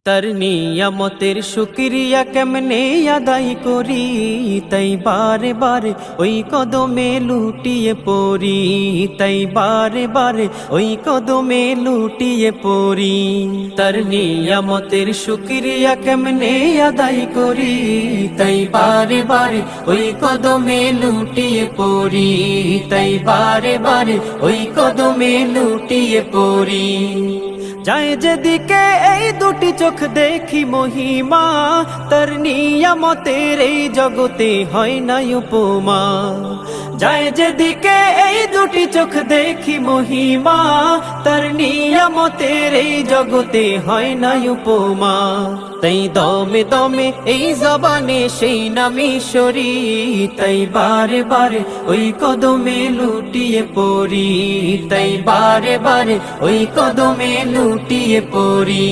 তার নিয়ামতের শুকরিয়া কেমনে আদায় করি, তাই বারে বারে ওই কদমে লুটিয়ে পড়ি, তাই বারে বারে ওই কদমে লুটিয়ে পড়ি। তার নিয়ামতের শুকরিয়া কেমনে আদায় করি, তাই বারে বারে ওই কদমে লুটিয়ে পড়ি, তাই বারে বারে ওই কদমে লুটিয়ে পড়ি। যায় যেদিকে এই দুটি চোখ দেখি মহিমা, তার নিয়ামতের এই জগতে হয় না উপমা। যায় যেদিকে এই দুটি চোখ দেখি মহিমা, তার নিয়ামতের এই জগতে হয় না উপমা। তাই দমে দমে এই জবানে সেই নামে সরি, তাই বারে বারে ওই কদমে লুটিয়ে পড়ি, তাই বারে বারে ওই কদমে লুটিয়ে পড়ি।